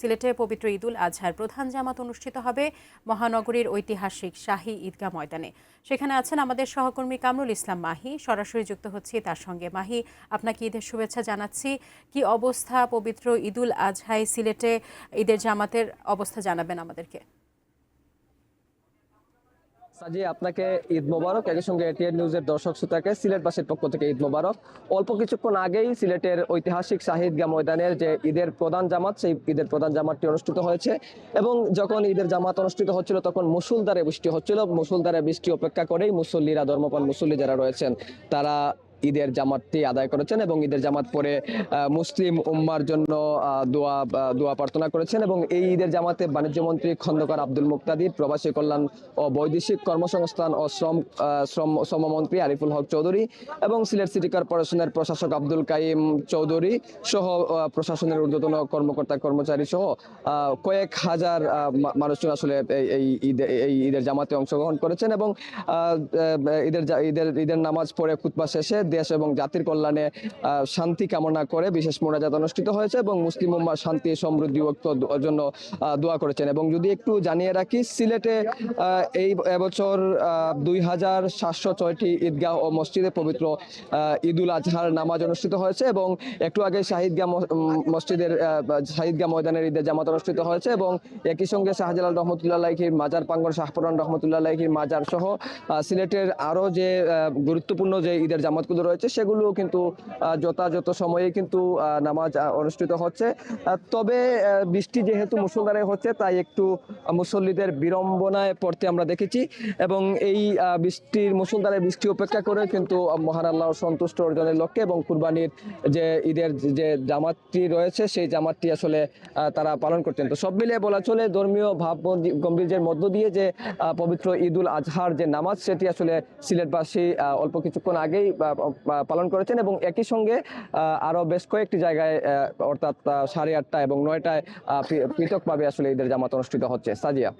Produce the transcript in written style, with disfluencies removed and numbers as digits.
সিলেটে পবিত্র ঈদুল আজহার প্রধান জামাত অনুষ্ঠিত হবে মহানগরীর ঐতিহাসিক শাহী ঈদগাহ ময়দানে। সেখানে আছেন আমাদের সহকর্মী কামরুল ইসলাম মাহি। সরাসরি যুক্ত হচ্ছি তার সঙ্গে। মাহি, আপনাকে ঈদের শুভেচ্ছা জানাচ্ছি। কি অবস্থা পবিত্র ঈদুল আজহায় সিলেটে ঈদের জামাতের অবস্থা জানাবেন আমাদেরকে। সাজি, আপনাকে ঈদ মোবারক। একই সঙ্গে এটিএন নিউজের দর্শক শ্রোতাকে সিলেটবাসীর পক্ষ থেকে ঈদ মোবারক। অল্প কিছুক্ষণ আগেই সিলেটের ঐতিহাসিক শাহী ঈদগাহ ময়দানের যে ঈদের প্রধান জামাত, সেই ঈদের প্রধান জামাতটি অনুষ্ঠিত হয়েছে এবং যখন ঈদের জামাত অনুষ্ঠিত হচ্ছিল তখন মুষলধারে বৃষ্টি হচ্ছিল। মুষলধারে বৃষ্টি অপেক্ষা করেই মুসল্লিরা, ধর্মপ্রাণ মুসল্লি যারা রয়েছেন তারা ঈদের জামাতটি আদায় করেছেন এবং ঈদের জামাত পরে মুসলিম উম্মার জন্য দোয়া প্রার্থনা করেছেন। এবং এই ঈদের জামাতে বাণিজ্য মন্ত্রী খন্দকার আব্দুল মুক্তাদির, প্রবাসী কল্যাণ ও বৈদেশিক কর্মসংস্থান ও শ্রমমন্ত্রী আরিফুল হক চৌধুরী এবং সিলেট সিটি কর্পোরেশনের প্রশাসক আব্দুল কাইম চৌধুরী সহ প্রশাসনের ঊর্ধ্বতন কর্মকর্তা কর্মচারী সহ কয়েক হাজার মানুষজন আসলে এই ঈদের জামাতে অংশগ্রহণ করেছেন এবং ঈদের নামাজ পড়ে খুতবা শেষে দেশ এবং জাতির কল্যাণে শান্তি কামনা করে বিশেষ মোনাজাত অনুষ্ঠিত হয়েছে এবং মুসলিম উম্মাহ শান্তি সমৃদ্ধি ঐক্যর জন্য দোয়া করেছেন। এবং যদি একটু জানিয়ে রাখি, সিলেটে এই এবছর 2706টি ঈদগাহ ও মসজিদে পবিত্র ঈদুল আজহার নামাজ অনুষ্ঠিত হয়েছে এবং একটু আগে শাহীদগাহ ময়দানের ঈদের জামাত অনুষ্ঠিত হয়েছে এবং একই সঙ্গে শাহজালাল রহমতুল্লাহ আলাইহির মাজার প্রাঙ্গণ, শাহপুরান রহমতুল্লাহ আলাইহির মাজার সহ সিলেটের আরো যে গুরুত্বপূর্ণ যে ঈদের জামাতগুলো রয়েছে সেগুলো কিন্তু যথাযথ সময়ে কিন্তু নামাজ অনুষ্ঠিত হচ্ছে। তবে বৃষ্টি যেহেতু মুষলধারে হচ্ছে তাই একটু মুসল্লিদের বিড়ম্বনায় পড়তে আমরা দেখেছি এবং এই মুষলধারে বৃষ্টি উপেক্ষা করে কিন্তু মহান আল্লাহর সন্তুষ্ট অর্জনের লক্ষ্যে এবং কুরবানির যে ঈদের যে জামাতটি রয়েছে সেই জামাতটি আসলে তারা পালন করতেন। তো সব মিলিয়ে বলা চলে ধর্মীয় ভাব গম্ভীর্যের মধ্য দিয়ে যে পবিত্র ঈদুল আজহার যে নামাজ সেটি আসলে সিলেটবাসী অল্প কিছুক্ষণ আগেই পালন করেছেন এবং একই সঙ্গে আরো বেশ কয়েকটি জায়গায় অর্থাৎ 8:30 এবং 9টায় পৃথকভাবে আসলে ঈদের জামাত অনুষ্ঠিত হচ্ছে। সাজিয়া।